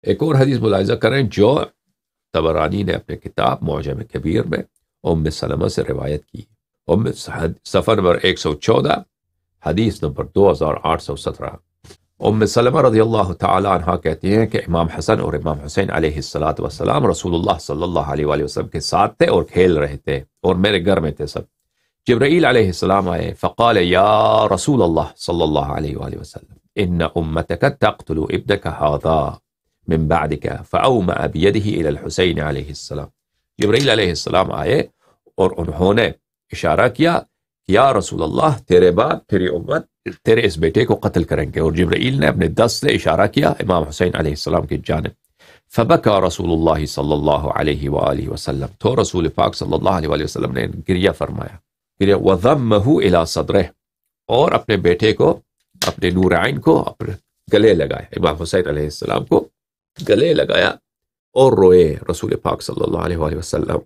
ایک اور حدیث ملاحظہ کریں جو طبرانی نے اپنے کتاب معجم کبیر میں ام سلمہ سے روایت کی. صفحہ نمبر 114، حدیث نمبر 2817. ام سلمہ رضی اللہ تعالی عنہ کہتی ہیں کہ امام حسن اور امام حسین علیہ السلام رسول اللہ صلی اللہ علیہ وآلہ وسلم کے ساتھ تھے اور کھیل رہے تھے اور میرے گھر میں تھے سب. جبرائیل علیہ السلام آئے فقال یا رسول اللہ صلی اللہ علیہ وآلہ وسلم ان امتك تقتل ابنك هذا من بعدك فاومأ بيده الى الحسین علیہ السلام. جبرائیل علیہ السلام آئے اور انہوں نے اشارہ کیا کہ یا رسول اللہ تیرے بعد تیری امت تیرے اس بیٹے کو قتل کریں گے، اور جبرائیل نے اپنے دست سے اشارہ کیا امام حسین علیہ السلام کی جانب. فبکا رسول اللہ صلی اللہ علیہ وآلہ وسلم، تو رسول پاک صلی اللہ علیہ وآلہ وسلم نے گریہ فرمایا، گریہ وضمہ الی صدرہ، اور اپنے بیٹے کو، اپنے نور عین کو اپنے گلے لگایا، امام حسین علیہ السلام کو گلے لگایا اور روئے رسول پاک صلی اللہ علیہ وآلہ وسلم.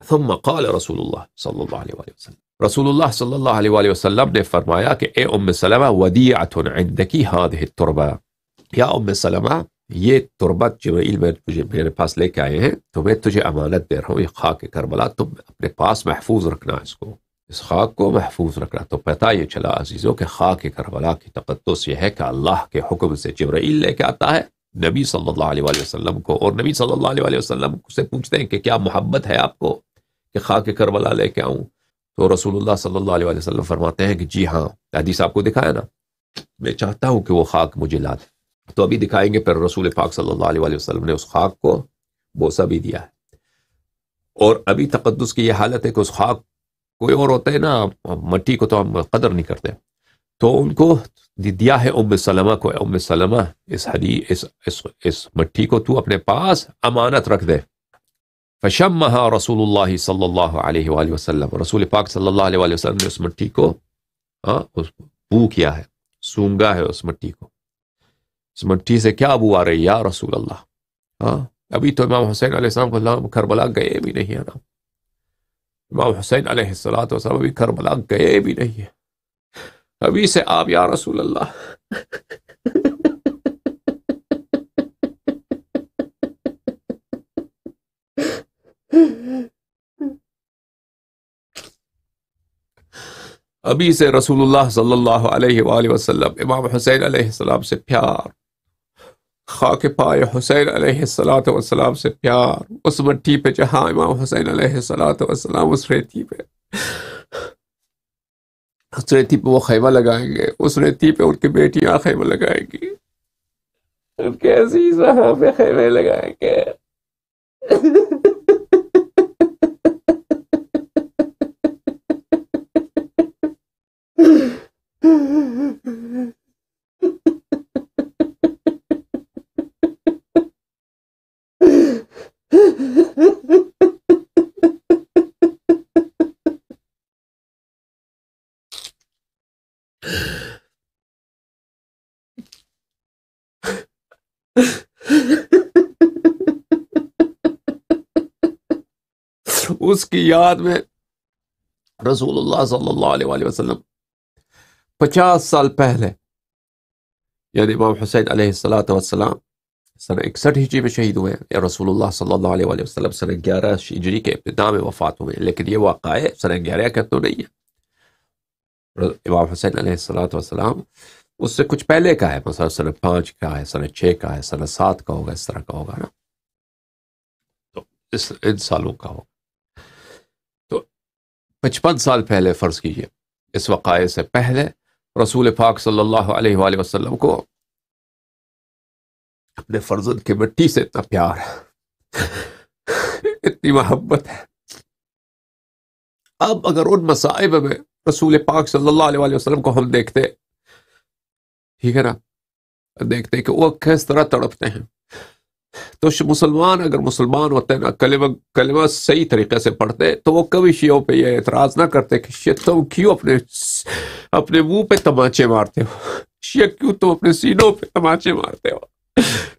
ثم قال رسول اللہ صلی اللہ علیہ وآلہ وسلم، رسول اللہ صلی اللہ علیہ وآلہ وسلم نے فرمایا کہ اے ام سلمہ ودیعۃ عندکی هذه التربہ، یا ام سلمہ یہ تربت جبرائیل میں تجھے میرے پاس لے کے آئے ہیں تو میں تجھے امانت دے رہا ہوں، یہ خاک کربلا تم اپنے پاس محفوظ رکھنا، اس خاک کو محفوظ رکھنا. تو پتہ یہ چلا عزیزوں کہ خاک کربلا کی تقدس یہ ہے کہ اللہ کے حکم سے جبرائیل لے کے آتا ہے نبی صلی اللہ علیہ وآلہ وسلم کو، اور نبی صلی اللہ علیہ وآلہ وسلم سے پوچھتے ہیں کہ کیا محبت ہے آپ کو کہ خاک کربلا لے کے آؤں؟ تو رسول اللہ صلی اللہ علیہ وآلہ وسلم فرماتے ہیں کہ جی ہاں، حدیث آپ کو دکھایا نا، میں چاہتا ہوں کہ وہ خاک مجھے لا دے. تو ابھی دکھائیں گے. پھر رسول پاک صلی اللہ علیہ وآلہ وسلم نے اس خاک کو بوسہ بھی دیا ہے. اور ابھی تقدس کی یہ حالت ہے کہ اس خاک، کوئی اور ہوتا ہے نا مٹی کو تو ہم قدر نہیں کرتے، تو ان کو دیا ہے ام سلمہ کو، ام سلمہ اس مٹی کو تو اپنے پاس امانت رکھ دے. فشمها رسول اللہ صلی اللہ علیہ وآلہ وسلم، رسول پاک صلی اللہ علیہ وآلہ وسلم نے اس مٹی کو بو کیا ہے، سونگا ہے اس مٹی کو. اس مٹی سے کیا بو آ رہی یا رسول اللہ؟ ابھی تو امام حسین علیہ السلام کو کربلا گئے بھی نہیں ہے نا، امام حسین علیہ السلام ابھی کربلا گئے بھی نہیں ہے، ابھی سے آپ یا رسول اللہ. ابھی سے رسول اللہ صلی اللہ علیہ وآلہ وسلم امام حسین علیہ السلام سے پیار، خاک پائے حسین علیہ السلام سے پیار، اس مٹی پہ جہاں امام حسین علیہ السلام اس ریتی پہ وہ خیمہ لگائیں گے، اس ریتی پہ ان کی بیٹیاں خیمہ لگائیں گی، ان کے عزیز وہاں پہ خیمے لگائیں گے. اس کی یاد میں رسول اللہ صلی اللہ علیہ وآلہ وسلم 50 سال پہلے، یعنی امام حسین علیہ السلام سنہ 61 ہجری میں شہید ہوئے ہیں، یا رسول اللہ صلی اللہ علیہ وآلہ وسلم سنہ 11 ہجری کے ابتداء میں وفات ہوئے ہیں، لیکن یہ واقعہ سنہ 11 کا تو نہیں ہے. امام حسین علیہ السلام اس سے کچھ پہلے کا ہے، مثلا سنہ 5 کا ہے، سنہ 6 کا ہے، سنہ 7 کا ہوگا، اس طرح کا ہوگا نا، تو ان سالوں کا ہوگا. تو 55 سال پہلے فرض کیجئے، اس واقعے سے پہلے رسول پاک صلی اللہ علیہ وآلہ وسلم کو اپنے فرزند کی مٹی سے اتنا پیار ہے، اتنی محبت ہے. اب اگر ان مصائب میں رسول پاک صلی اللہ علیہ وآلہ وسلم کو ہم دیکھتے، ٹھیک ہے نا، دیکھتے کہ وہ کس طرح تڑپتے ہیں، تو مسلمان اگر مسلمان ہوتے نا، کلمہ صحیح طریقے سے پڑھتے، تو وہ کبھی شیعوں پہ یہ اعتراض نہ کرتے کہ شیعہ تم کیوں اپنے منہ پہ تماچے مارتے ہو، شیعہ کیوں تم اپنے سینوں پہ تماچے مارتے ہو،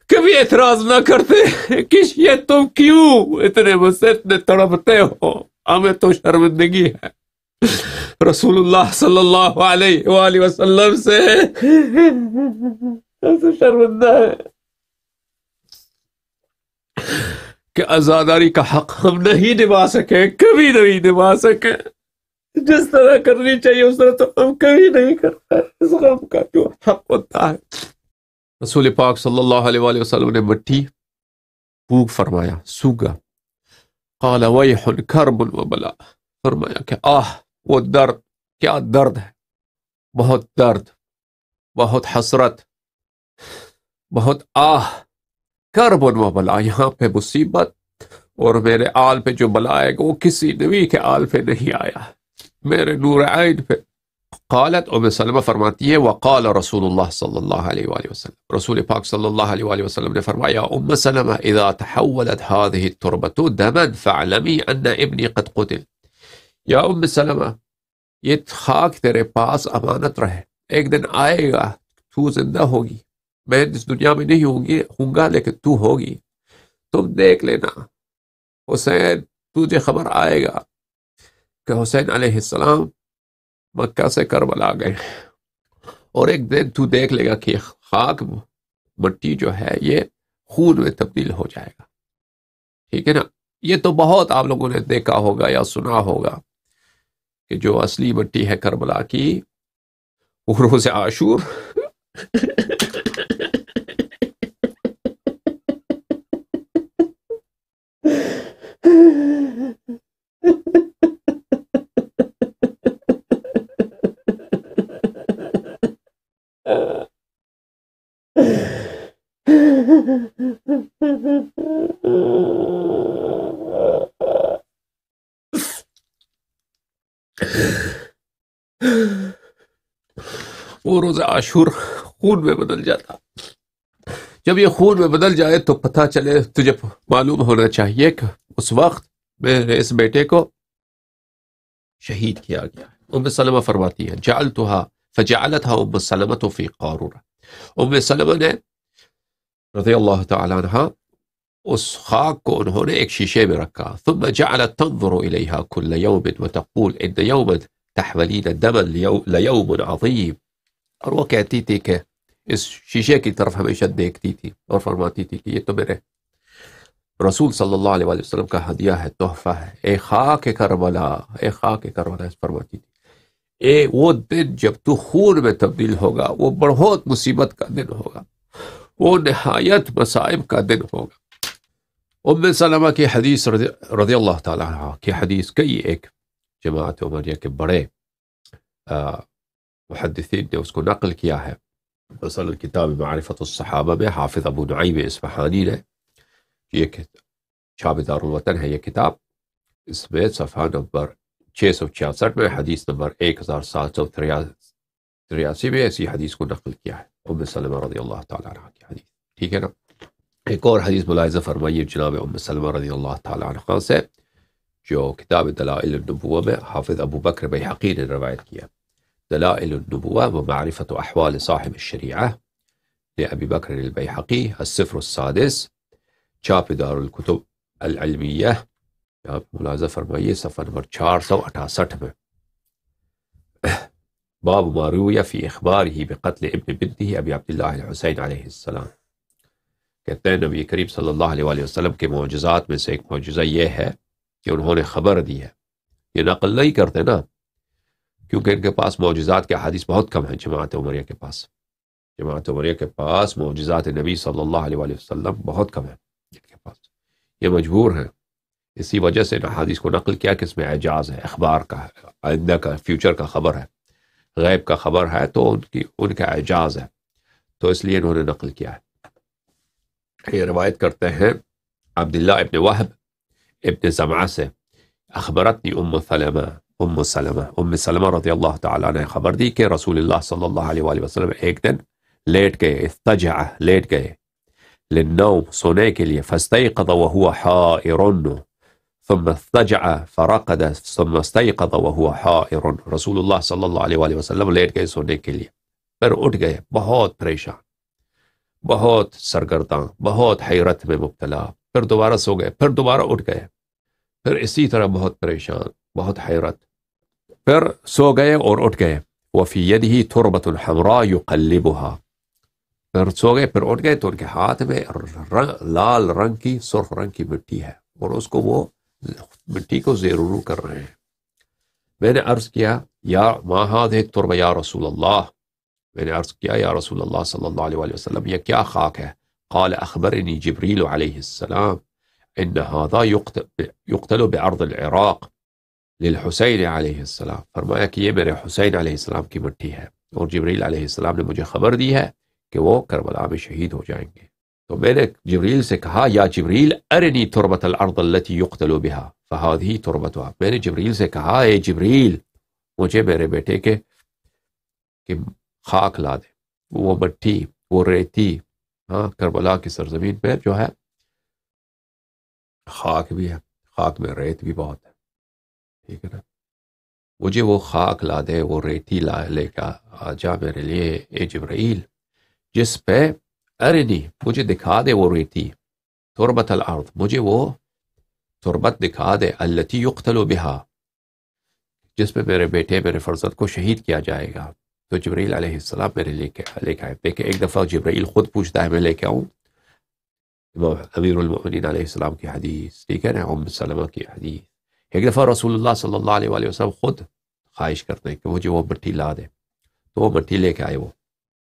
کبھی اعتراض نہ کرتے کہ شیعہ تم کیوں اتنے مجھ سے اتنے تڑپتے ہو، ہمیں تو شرمندگی ہے رسول اللہ صلی اللہ علیہ وآلہ وسلم سے شرمندہ ہے. کہ عزاداری کا حق ہم نہیں نبھا سکے، کبھی نہیں نبھا سکے، جس طرح کرنی چاہیے اس طرح تو ہم کبھی نہیں کرتے، اس غم کا جو حق ہوتا ہے۔ رسول پاک صلی اللہ علیہ وآلہ وسلم نے مٹی پھونک فرمایا، سوگا، قال ویح کرب و بلا، فرمایا کہ آہ وہ درد، کیا درد ہے، بہت درد، بہت حسرت، بہت آہ، کرب و بلا، یہاں پہ مصیبت اور میرے آل پہ جو بلا آئے گا وہ کسی نبی کے آل پہ نہیں آیا، میرے نور عین پہ۔ قالت ام سلمہ فرماتی ہے وقال رسول اللہ صلی اللہ علیہ وآلہ وسلم، رسول پاک صلی اللہ علیہ وآلہ وسلم نے فرمایا ام سلمہ اذا تحولت هذه التربة دما فاعلمي ان ابني قد قتل، یا ام سلمہ یہ خاک تیرے پاس امانت رہے، ایک دن آئے گا تو زندہ ہوگی، میں اس دنیا میں نہیں ہوں گا لیکن تو ہوگی، تم دیکھ لینا حسین، تجھے خبر آئے گا کہ حسین علیہ السلام مکہ سے کربلا گئے، اور ایک دن تو دیکھ لے گا کہ خاک مٹی جو ہے یہ خون میں تبدیل ہو جائے گا، ٹھیک ہے نا۔ یہ تو بہت آپ لوگوں نے دیکھا ہوگا یا سنا ہوگا کہ جو اصلی مٹی ہے کربلا کی وہ روز عاشور وہ روز عاشور خون میں بدل جاتا۔ جب یہ خون میں بدل جائے تو پتہ چلے، تجھے معلوم ہونا چاہیے کہ اس وقت میرے اس بیٹے کو شہید کیا گیا ہے۔ ام سلمہ فرماتی ہے جعلتها فجعلتها ام سلمہ فی قارورہ، ام سلمہ نے رضی اللہ تعالی عنہ اس خاک کو انہوں نے ایک شیشے میں رکھا، ثم جعلت تنظر الیہا کل یوم وتقول ان یوما تحولین دما لیوم عظیم، اور وہ کہتی تھی کہ اس شیشے کی طرف ہمیشہ دیکھتی تھی اور فرماتی تھی کہ یہ تو میرے رسول صلی اللہ علیہ وآلہ وسلم کا ہدیہ ہے، تحفہ ہے، اے خاک کربلا، اے خاک کربلا، فرماتی تھی اے وہ دن جب تو خون میں تبدیل ہوگا وہ بہت مصیبت کا دن ہوگا، وہ نہایت مصائب کا دن ہوگا۔ ام سلمہ کی حدیث رضی اللہ تعالیٰ عنہ کی حدیث کئی ایک جماعت عمریہ کے بڑے محدثین نے اس کو نقل کیا ہے، مثلا کتاب معرفت الصحابہ میں حافظ ابو نعیم اصفہانی نے، یہ شاب دار الوطن ہے یہ کتاب، اس میں صفحہ نمبر 666 میں حدیث نمبر 1783 میں ایسی حدیث کو نقل کیا ہے، ام سلمہ رضی اللہ تعالیٰ عنہ کی حدیث، ٹھیک ہے نا۔ ایک اور حدیث ملاحظہ فرمائیے جناب ام سلمہ رضی اللہ تعالیٰ عنہ سے، جو کتاب دلائل النبوہ میں حافظ ابو بکر بیہقی نے روایت کیا، دلائل النبوہ ومعرفت احوال صاحب الشریعہ لأبی بکر البیہقی، الصفر السادس، چھاپ دار الکتب العلمیہ، آپ ملاحظہ فرمائیے صفحہ نمبر 468 میں، باب ما روی فی اخبارہ بقتل ابن بنتہ ابی عبداللہ الحسین علیہ السلام، کہتے ہیں نبی کریم صلی اللہ علیہ وآلہ وسلم کے معجزات میں سے ایک معجزہ یہ ہے کہ انہوں نے خبر دی ہے، یہ نقل نہیں کرتے نا، کیونکہ ان کے پاس معجزات کے حدیث بہت کم ہیں، جماعت عمریہ کے پاس، جماعت عمریہ کے پاس معجزات نبی صلی اللہ علیہ وآلہ وسلم بہت کم ہیں ان کے پاس، یہ مجبور ہیں، اسی وجہ سے حدیث کو نقل کیا کہ اس میں اعجاز ہے، اخبار کا ہے، آئندہ کا، فیوچر کا خبر ہے، غیب کا خبر ہے، تو ان کا اعجاز ہے، تو اس لیے انہوں نے نقل کیا ہے۔ یہ روایت کرتے ہیں عبداللہ ابن وہب ابن زمعہ سے، اخبرتنی ام سلمہ رضی اللہ تعالیٰ نے خبر دی کہ رسول اللہ صلی اللہ علیہ وآلہ وسلم ایک دن لیٹ گئے، اضطجع، لیٹ گئے، للنوم، سونے کے لیے، فاستيقظ وهو حائر ثم اضطجع فرقد ثم استيقظ وهو حائر، رسول اللہ صلی اللہ علیہ وآلہ وسلم لیٹ گئے سونے کے لیے، پھر اٹھ گئے بہت پریشان، بہت سرگرداں، بہت حیرت میں مبتلا، پھر دوبارہ سو گئے، پھر دوبارہ اٹھ گئے، پھر اسی طرح بہت پریشان، بہت حیرت، پھر سو گئے اور اٹھ گئے، وفی یدہ تربۃ حمراء یقلبها، پھر سو گئے، پھر اٹھ گئے تو ان کے ہاتھ میں لال رنگ کی، سرخ رنگ کی مٹی ہے، اور اس کو وہ مٹی کو زیرورو کر رہے ہیں۔ میں نے عرض کیا یا ما هذه التربة یا رسول اللہ، میں نے عرض کیا یا رسول اللہ صلی اللہ علیہ وسلم یہ کیا خاک ہے؟ قال اخبرنی جبریل علیہ السلام ان هذا يقتل بعرض العراق للحسین علیہ السلام، فرمایا کہ یہ میرے حسین علیہ السلام کی مٹی ہے، اور جبریل علیہ السلام نے مجھے خبر دی ہے کہ وہ کربلا میں شہید ہو جائیں گے۔ تو میں نے جبریل سے کہا یا جبریل ارنی تربت الارض التي يقتل بها فهذه تربتها، میں نے جبریل سے کہا اے جبریل مجھے میرے بیٹے کے خاک لا دے، وہ مٹی، وہ ریتی، ہاں کربلا کی سرزمین پہ جو ہے خاک بھی ہے، خاک میں ریت بھی بہت ہے، ٹھیک ہے نا، مجھے وہ خاک لا دے، وہ ریتی لے کر آ جا میرے لیے اے جبرائیل، جس پہ ارنی مجھے دکھا دے وہ ریتی، تربت الارض مجھے وہ تربت دکھا دے، التی یقتل بہا جس پہ میرے بیٹے میرے فرزند کو شہید کیا جائے گا۔ تو جبرائیل علیہ السلام میرے لے کے آئے۔ دیکھیں ایک دفعہ جبرائیل خود پوچھتا ہے میں لے کے آؤں، امیر المؤمنین علیہ السلام کی حدیث، ٹھیک ہے نا، ام سلمہ کی حدیث، ایک دفعہ رسول اللہ صلی اللہ علیہ وسلم خود خواہش کرتے ہیں کہ مجھے وہ مٹی لا دے، تو وہ مٹی لے کے آئے وہ،